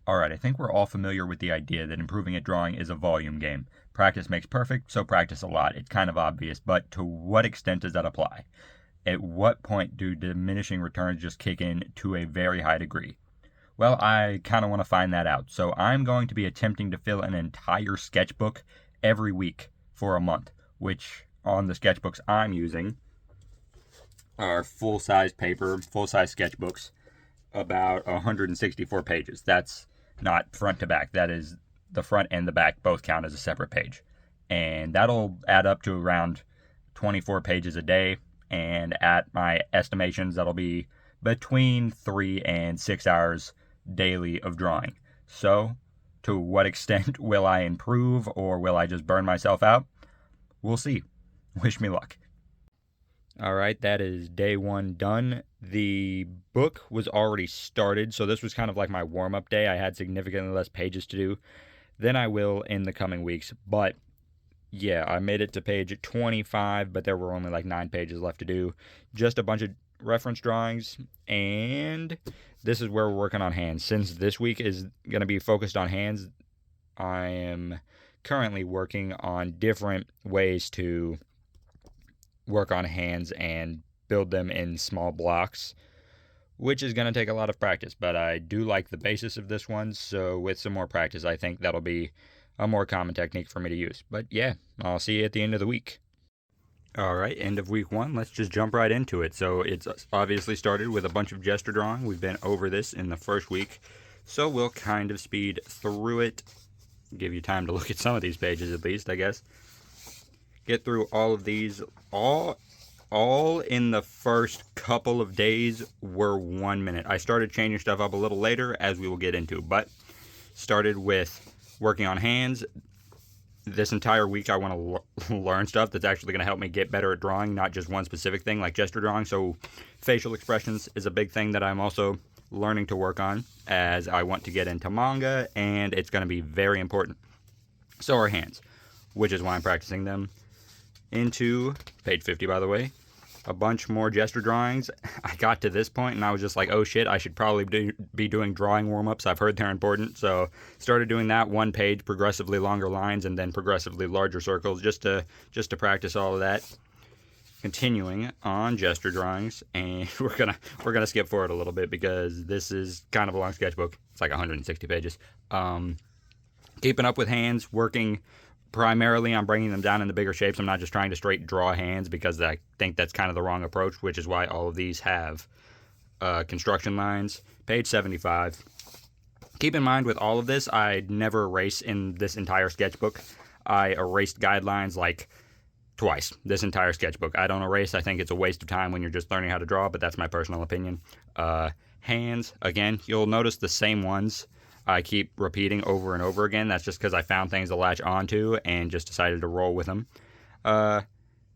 Alright, I think we're all familiar with the idea that improving at drawing is a volume game. Practice makes perfect, so practice a lot. It's kind of obvious, but to what extent does that apply? At what point do diminishing returns just kick in to a very high degree? Well, I kind of want to find that out, so I'm going to be attempting to fill an entire sketchbook every week for a month, which on the sketchbooks I'm using are full-size paper, full-size sketchbooks, about 164 pages. That's not front to back. That is the front and the back both count as a separate page. And that'll add up to around 24 pages a day. And at my estimations, that'll be between 3 and 6 hours daily of drawing. So, to what extent will I improve or will I just burn myself out? We'll see. Wish me luck. All right, that is day one done. The book was already started, so this was kind of like my warm-up day. I had significantly less pages to do than I will in the coming weeks. But yeah, I made it to page 25, but there were only like 9 pages left to do. Just a bunch of reference drawings, and this is where we're working on hands. Since this week is going to be focused on hands, I am currently working on different ways to work on hands and build them in small blocks, which is going to take a lot of practice, but I do like the basis of this one, so with some more practice I think that'll be a more common technique for me to use. But yeah, I'll see you at the end of the week. Alright, end of week 1, let's just jump right into it. So it's obviously started with a bunch of gesture drawing. We've been over this in the first week, so we'll kind of speed through it, give you time to look at some of these pages at least, I guess. Get through all of these. All in the first couple of days were 1 minute. I started changing stuff up a little later, as we will get into, but started with working on hands. This entire week I want to learn stuff that's actually going to help me get better at drawing, not just one specific thing like gesture drawing. So facial expressions is a big thing that I'm also learning to work on as I want to get into manga, and it's going to be very important. So are hands, which is why I'm practicing them. Into page 50, by the way, a bunch more gesture drawings. I got to this point and I was just like, oh shit, I should probably be doing drawing warm-ups. I've heard they're important, so started doing that. 1 page, progressively longer lines, and then progressively larger circles, just to practice all of that. Continuing on gesture drawings, and we're gonna skip forward a little bit because this is kind of a long sketchbook. It's like 160 pages. Keeping up with hands, working primarily on bringing them down into bigger shapes. I'm not just trying to straight draw hands, because I think that's kind of the wrong approach, which is why all of these have construction lines. Page 75. Keep in mind with all of this, I never erase in this entire sketchbook. I erased guidelines like twice this entire sketchbook. I don't erase. I think it's a waste of time when you're just learning how to draw, but that's my personal opinion. Hands, again, you'll notice the same ones I keep repeating over and over again. That's just because I found things to latch onto and just decided to roll with them.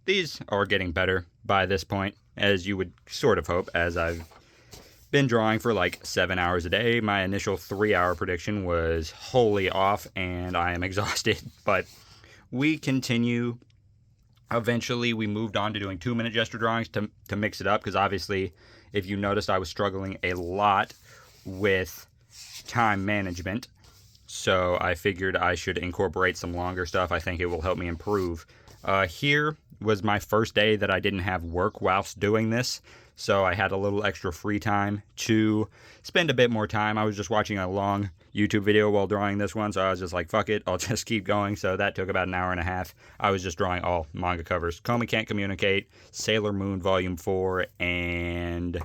These are getting better by this point, as you would sort of hope, as I've been drawing for like 7 hours a day. My initial 3-hour prediction was wholly off, and I am exhausted, but we continue. Eventually, we moved on to doing 2-minute gesture drawings to mix it up, because obviously, if you noticed, I was struggling a lot with time management, so I figured I should incorporate some longer stuff. I think it will help me improve. Here was my first day that I didn't have work whilst doing this, so I had a little extra free time to spend a bit more time. I was just watching a long YouTube video while drawing this one, so I was just like, fuck it, I'll just keep going. So that took about an hour and a half. I was just drawing all manga covers. Komi Can't Communicate, Sailor Moon Volume 4, and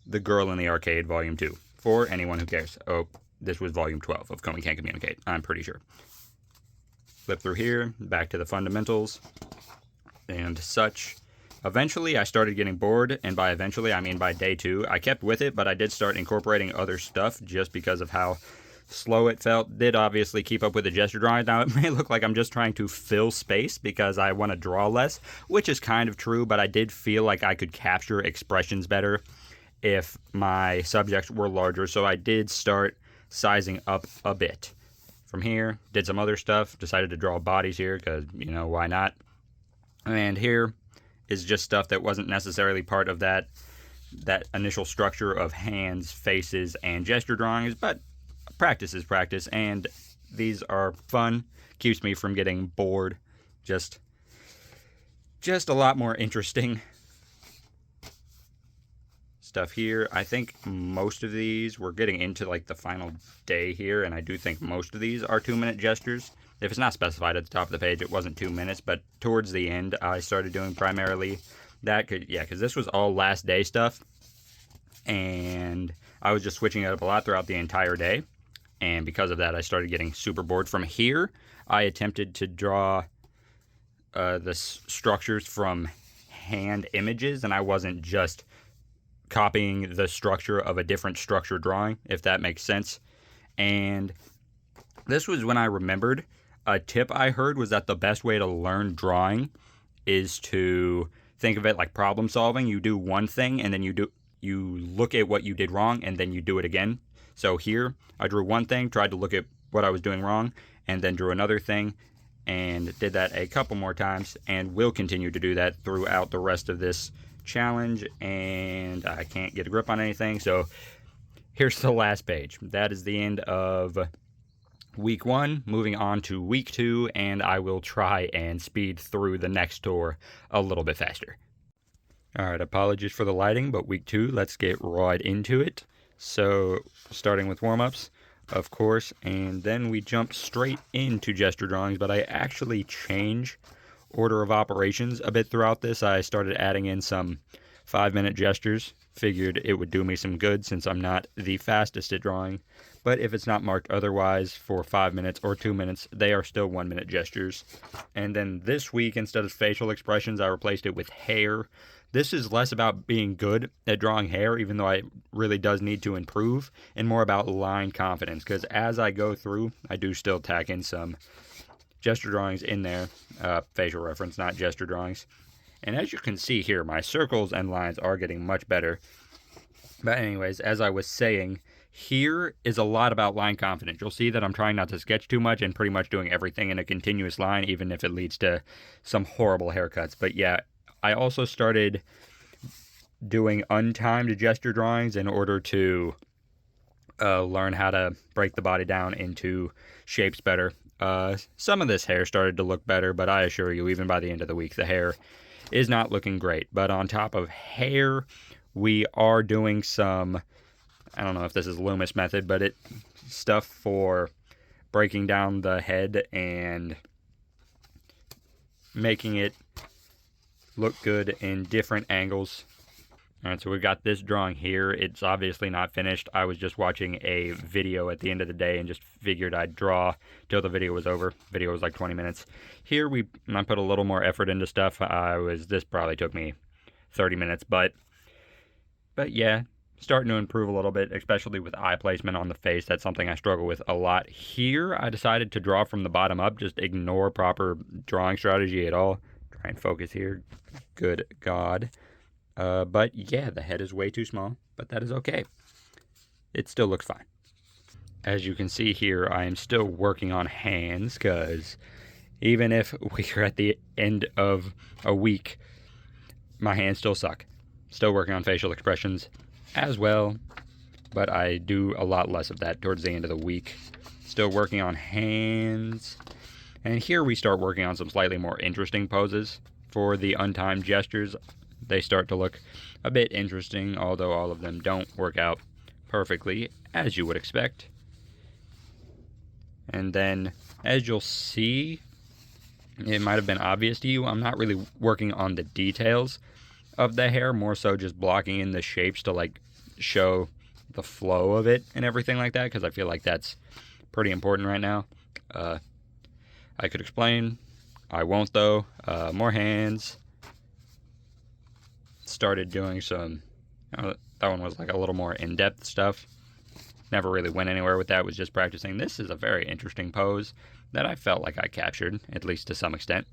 The Girl in the Arcade Volume 2. For anyone who cares. Oh, this was volume 12 of Komi Can't Communicate, I'm pretty sure. Flip through here, back to the fundamentals, and such. Eventually, I started getting bored, and by eventually, I mean by day 2. I kept with it, but I did start incorporating other stuff just because of how slow it felt. Did obviously keep up with the gesture drawing. Now, it may look like I'm just trying to fill space because I want to draw less, which is kind of true, but I did feel like I could capture expressions better if my subjects were larger, so I did start sizing up a bit. From here, did some other stuff, decided to draw bodies here, because, you know, why not? And here is just stuff that wasn't necessarily part of that initial structure of hands, faces, and gesture drawings, but practice is practice, and these are fun. Keeps me from getting bored. Just a lot more interesting stuff here. I think most of these, we're getting into like the final day here, and I do think most of these are 2-minute gestures. If it's not specified at the top of the page, it wasn't 2 minutes, but towards the end, I started doing primarily that. Because this was all last day stuff, and I was just switching it up a lot throughout the entire day, and because of that, I started getting super bored. From here, I attempted to draw the structures from hand images, and I wasn't just copying the structure of a different structure drawing, if that makes sense. And this was when I remembered a tip I heard was that the best way to learn drawing is to think of it like problem solving. You do one thing and then you look at what you did wrong and then you do it again. So here I drew one thing, tried to look at what I was doing wrong, and then drew another thing and did that a couple more times, and will continue to do that throughout the rest of this challenge. And I can't get a grip on anything, so here's the last page. That is the end of week 1, moving on to week 2, and I will try and speed through the next tour a little bit faster. Alright, apologies for the lighting, but week 2, let's get right into it. So, starting with warm-ups, of course, and then we jump straight into gesture drawings, but I actually change order of operations a bit throughout this. I started adding in some 5-minute gestures. Figured it would do me some good since I'm not the fastest at drawing, but if it's not marked otherwise for 5 minutes or 2 minutes, they are still 1-minute gestures. And then this week, instead of facial expressions, I replaced it with hair. This is less about being good at drawing hair, even though I really does need to improve, and more about line confidence, because as I go through, I do still tack in some gesture drawings in there, facial reference, not gesture drawings. And as you can see here, my circles and lines are getting much better. But anyways, as I was saying, here is a lot about line confidence. You'll see that I'm trying not to sketch too much and pretty much doing everything in a continuous line, even if it leads to some horrible haircuts. But yeah, I also started doing untimed gesture drawings in order to learn how to break the body down into shapes better. Some of this hair started to look better, but I assure you, even by the end of the week, the hair is not looking great. But on top of hair, we are doing some, I don't know if this is Loomis method, but stuff for breaking down the head and making it look good in different angles. Alright, so we've got this drawing here. It's obviously not finished. I was just watching a video at the end of the day and just figured I'd draw till the video was over. Video was like 20 minutes. Here I put a little more effort into stuff. This probably took me 30 minutes, but yeah, starting to improve a little bit, especially with eye placement on the face. That's something I struggle with a lot. Here, I decided to draw from the bottom up, just ignore proper drawing strategy at all. Try and focus here. Good God. But yeah, the head is way too small, but that is okay. It still looks fine. As you can see here, I am still working on hands, because even if we're at the end of a week, my hands still suck. Still working on facial expressions as well, but I do a lot less of that towards the end of the week. Still working on hands. And here we start working on some slightly more interesting poses for the untimed gestures. They start to look a bit interesting, although all of them don't work out perfectly, as you would expect. And then, as you'll see, it might have been obvious to you, I'm not really working on the details of the hair, more so just blocking in the shapes to like show the flow of it and everything like that, because I feel like that's pretty important right now. I could explain, I won't though. More hands. Started doing some, that one was like a little more in-depth stuff. Never really went anywhere with that, was just practicing. This is a very interesting pose that I felt like I captured, at least to some extent.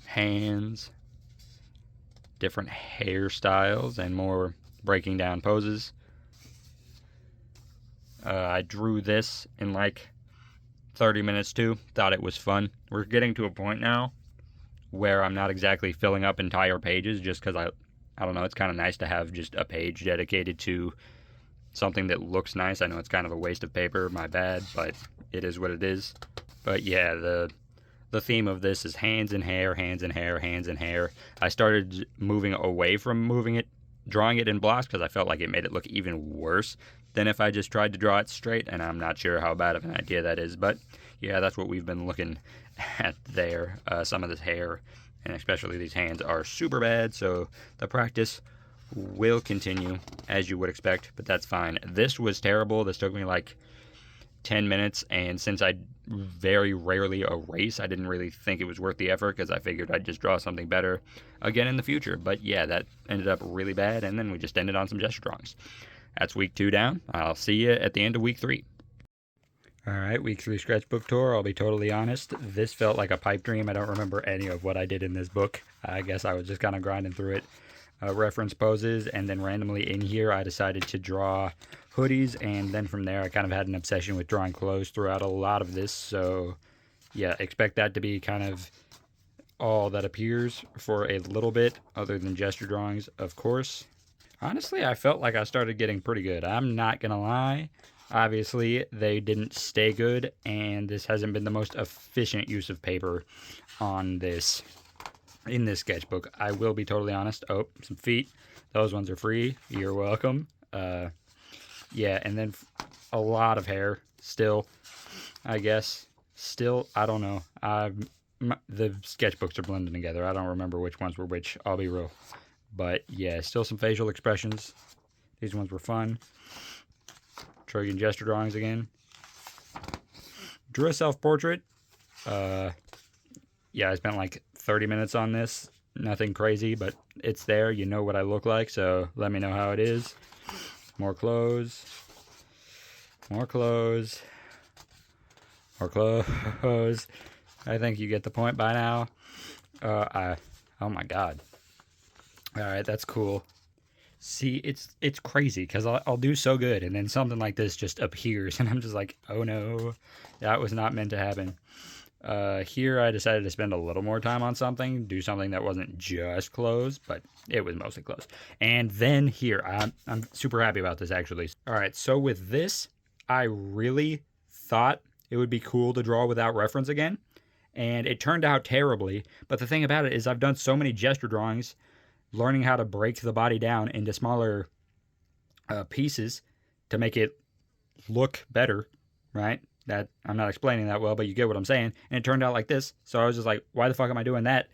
Hands, different hairstyles, and more breaking down poses. I drew this in like 30 minutes too. Thought it was fun. We're getting to a point now where I'm not exactly filling up entire pages, just because I don't know, it's kind of nice to have just a page dedicated to something that looks nice. I know it's kind of a waste of paper, my bad, but it is what it is. But yeah, the theme of this is hands and hair, hands and hair, hands and hair. I started moving away from drawing it in blocks, because I felt like it made it look even worse than if I just tried to draw it straight, and I'm not sure how bad of an idea that is. But yeah, that's what we've been looking at there. Some of this hair, and especially these hands, are super bad, so the practice will continue as you would expect, but that's fine. This was terrible. This took me like 10 minutes, and since I very rarely erase, I didn't really think it was worth the effort, because I figured I'd just draw something better again in the future. But yeah, that ended up really bad, and then we just ended on some gesture drawings. That's week 2 down. I'll see you at the end of week 3. Alright, week 3 sketchbook tour. I'll be totally honest, this felt like a pipe dream. I don't remember any of what I did in this book. I guess I was just kind of grinding through it. Reference poses, and then randomly in here I decided to draw hoodies, and then from there I kind of had an obsession with drawing clothes throughout a lot of this. So yeah, expect that to be kind of all that appears for a little bit, other than gesture drawings, of course. Honestly, I felt like I started getting pretty good. I'm not gonna lie. Obviously, they didn't stay good, and this hasn't been the most efficient use of paper on this in this sketchbook. I will be totally honest. Oh, some feet. Those ones are free. You're welcome. Yeah, and then a lot of hair still, I guess. Still, I don't know. The sketchbooks are blending together. I don't remember which ones were which. I'll be real. But yeah, still some facial expressions. These ones were fun. Trojan gesture drawings again. Drew a self-portrait. Yeah, I spent like 30 minutes on this. Nothing crazy, but it's there. You know what I look like, so let me know how it is. More clothes. More clothes. More clothes. I think you get the point by now. Oh my god. Alright, that's cool. See, it's crazy, because I'll do so good, and then something like this just appears, and I'm just like, oh no, that was not meant to happen. Here I decided to spend a little more time on something, do something that wasn't just clothes, but it was mostly clothes. And then here, I'm super happy about this, actually. Alright, so with this, I really thought it would be cool to draw without reference again, and it turned out terribly. But the thing about it is I've done so many gesture drawings, learning how to break the body down into smaller pieces to make it look better, right? That I'm not explaining that well, but you get what I'm saying. And it turned out like this. So I was just like, why the fuck am I doing that?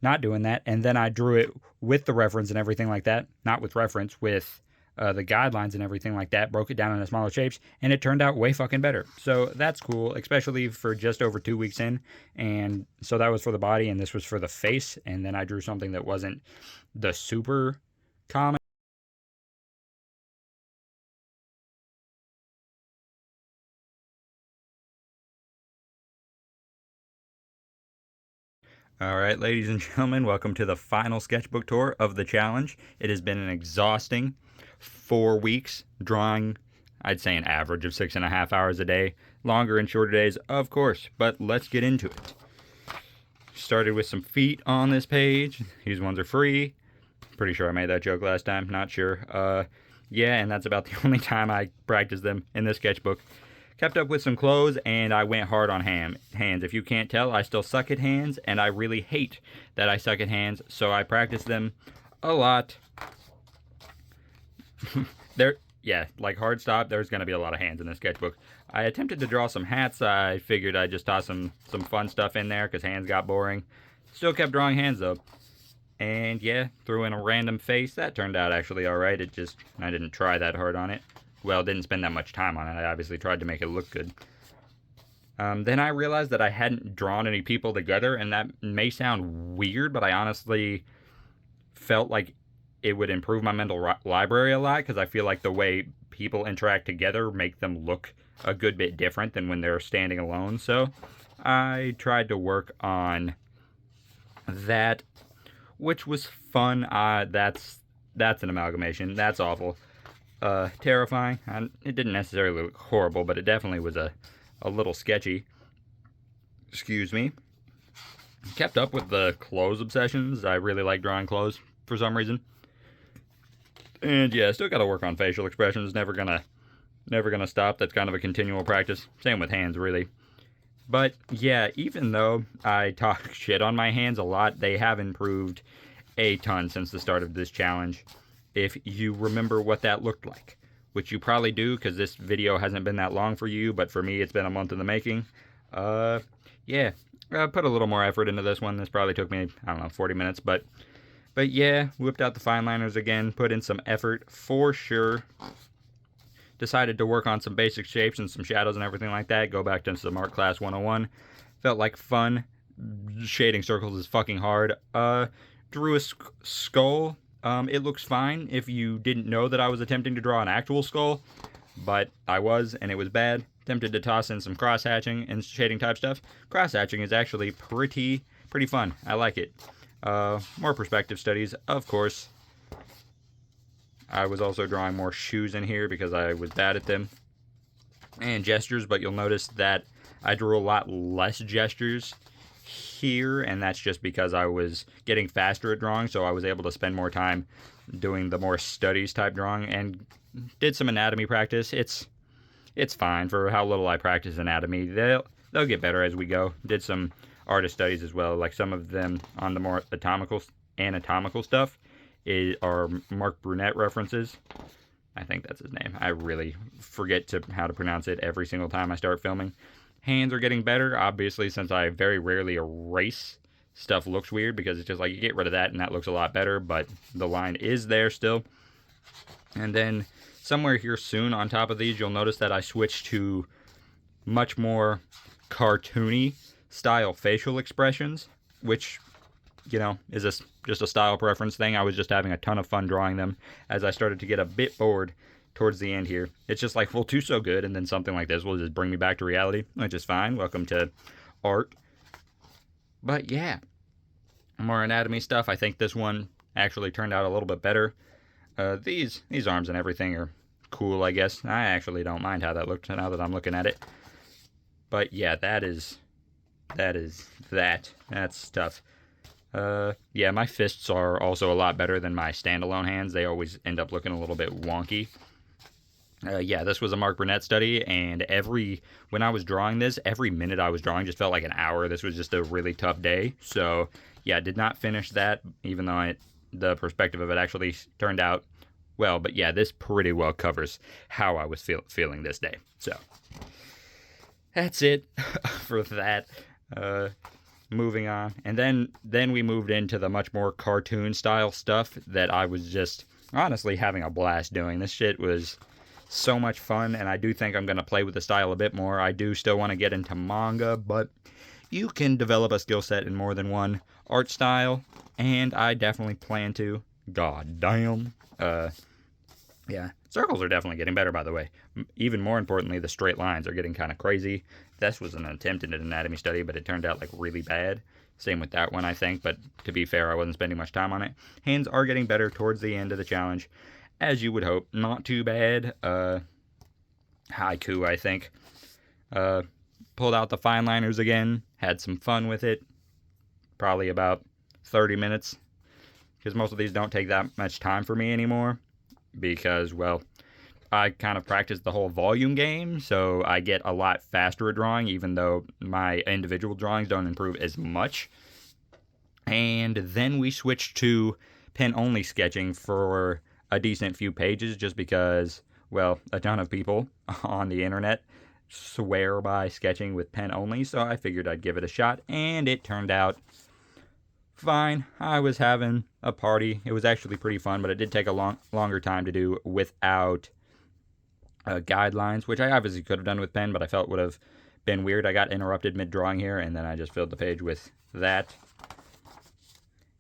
Not doing that. And then I drew it with the reference and everything like that. Not with reference, with the guidelines and everything like that. Broke it down into smaller shapes, and it turned out way fucking better. So that's cool, especially for just over 2 weeks in. And so that was for the body, and this was for the face. And then I drew something that wasn't the super common. Alright, ladies and gentlemen, welcome to the final sketchbook tour of the challenge. It has been an exhausting 4 weeks, drawing, I'd say, an average of 6.5 hours a day. Longer and shorter days, of course, but let's get into it. Started with some feet on this page. These ones are free. Pretty sure I made that joke last time, not sure. Yeah, and that's about the only time I practiced them in this sketchbook. Kept up with some clothes, and I went hard on hands. If you can't tell, I still suck at hands, and I really hate that I suck at hands, so I practice them a lot. Yeah, like hard stop, there's going to be a lot of hands in this sketchbook. I attempted to draw some hats. I figured I'd just toss some fun stuff in there, because hands got boring. Still kept drawing hands, though. And yeah, threw in a random face. That turned out actually alright. I didn't try that hard on it. Well, didn't spend that much time on it. I obviously tried to make it look good. Then I realized that I hadn't drawn any people together, and that may sound weird, but I honestly felt like it would improve my mental library a lot, because I feel like the way people interact together make them look a good bit different than when they're standing alone. So I tried to work on that, which was fun. That's an amalgamation. That's awful. Terrifying. It didn't necessarily look horrible, but it definitely was a little sketchy. Excuse me. Kept up with the clothes obsessions. I really like drawing clothes for some reason. And yeah, still got to work on facial expressions. Never gonna stop. That's kind of a continual practice. Same with hands, really. But yeah, even though I talk shit on my hands a lot, they have improved a ton since the start of this challenge. If you remember what that looked like, which you probably do because this video hasn't been that long for you, but for me it's been a month in the making. Yeah, I put a little more effort into this one. This probably took me, I don't know, 40 minutes, but yeah, whipped out the fine liners again, put in some effort for sure. Decided to work on some basic shapes and some shadows and everything like that. Go back to some art class 101. Felt like fun. Shading circles is fucking hard. Drew a skull. It looks fine if you didn't know that I was attempting to draw an actual skull, but I was, and it was bad. Tempted to toss in some cross-hatching and shading type stuff. Cross-hatching is actually pretty fun. I like it. More perspective studies, of course. I was also drawing more shoes in here because I was bad at them. And gestures, but you'll notice that I drew a lot less gestures here, and that's just because I was getting faster at drawing, so I was able to spend more time doing the more studies type drawing, and did some anatomy practice. It's fine for how little I practice anatomy. They'll get better as we go. Did some artist studies as well, like some of them on the more anatomical stuff are Mark Brunette references. I think that's his name. I really forget how to pronounce it every single time I start filming. Hands are getting better, obviously, since I very rarely erase. Stuff looks weird because it's just like you get rid of that and that looks a lot better, but the line is there still. And then somewhere here soon on top of these, you'll notice that I switched to much more cartoony style facial expressions, which, you know, is just a style preference thing. I was just having a ton of fun drawing them as I started to get a bit bored towards the end here. It's just like, well, 2 so good, and then something like this will just bring me back to reality, which is fine. Welcome to art. But yeah, more anatomy stuff. I think this one actually turned out a little bit better. These arms and everything are cool, I guess. I actually don't mind how that looked now that I'm looking at it. But yeah, that's tough. Yeah, my fists are also a lot better than my standalone hands. They always end up looking a little bit wonky. Yeah, this was a Mark Brunette study, and when I was drawing this, every minute I was drawing just felt like an hour. This was just a really tough day. So yeah, did not finish that, even though the perspective of it actually turned out well. But yeah, this pretty well covers how I was feeling this day. So that's it for that. Moving on, and then we moved into the much more cartoon style stuff that I was just honestly having a blast doing. This shit was so much fun, and I do think I'm going to play with the style a bit more. I do still want to get into manga, but you can develop a skill set in more than one art style, and I definitely plan to. God damn. Yeah, circles are definitely getting better, by the way. Even more importantly, the straight lines are getting kind of crazy. This was an attempt at an anatomy study, but it turned out like really bad. Same with that one, I think, but to be fair, I wasn't spending much time on it. Hands are getting better towards the end of the challenge, as you would hope. Not too bad. Haiku, I think. Pulled out the fine liners again, had some fun with it. Probably about 30 minutes, because most of these don't take that much time for me anymore. Because, well, I kind of practice the whole volume game, so I get a lot faster at drawing, even though my individual drawings don't improve as much. And then we switched to pen-only sketching for a decent few pages, just because, well, a ton of people on the internet swear by sketching with pen only, so I figured I'd give it a shot, and it turned out fine. I was having a party. It was actually pretty fun, but it did take a longer time to do without guidelines, which I obviously could have done with pen, but I felt would have been weird. I got interrupted mid-drawing here, and then I just filled the page with that.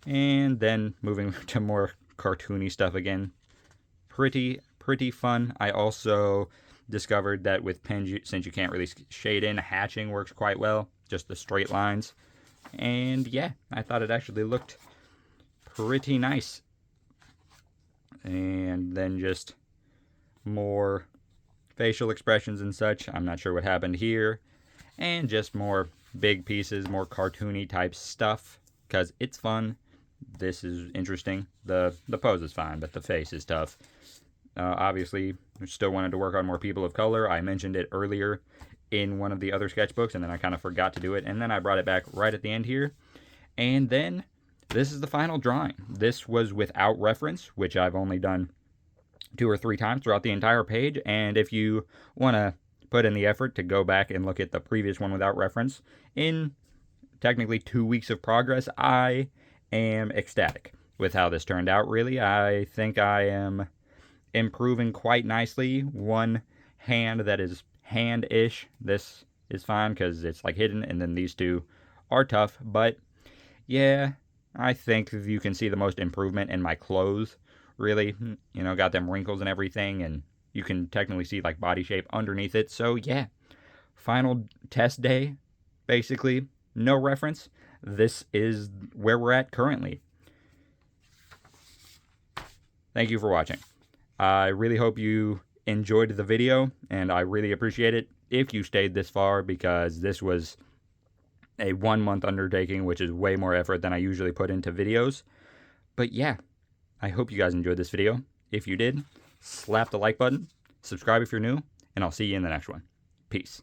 And then moving to more cartoony stuff again. Pretty fun. I also discovered that with pen, since you can't really shade in, hatching works quite well. Just the straight lines. And yeah, I thought it actually looked pretty nice. And then just more facial expressions and such. I'm not sure what happened here. And just more big pieces, more cartoony type stuff, because it's fun. this is interesting. The pose is fine, but the face is tough. Obviously, still wanted to work on more people of color. I mentioned it earlier in one of the other sketchbooks, and then I kind of forgot to do it, and then I brought it back right at the end here. And then this is the final drawing. This was without reference, which I've only done 2 or 3 times throughout the entire page. And if you want to put in the effort to go back and look at the previous one without reference, in technically 2 weeks of progress, I am ecstatic with how this turned out, really. I think I am improving quite nicely. One hand that is hand-ish, this is fine because it's like hidden, and then these two are tough. But yeah, I think you can see the most improvement in my clothes, really. You know, got them wrinkles and everything, and you can technically see like body shape underneath it. So yeah, final test day, basically, no reference. This is where we're at currently. Thank you for watching. I really hope you enjoyed the video, and I really appreciate it if you stayed this far, because this was a 1-month undertaking, which is way more effort than I usually put into videos. But yeah, I hope you guys enjoyed this video. If you did, slap the like button, subscribe if you're new, and I'll see you in the next one. Peace.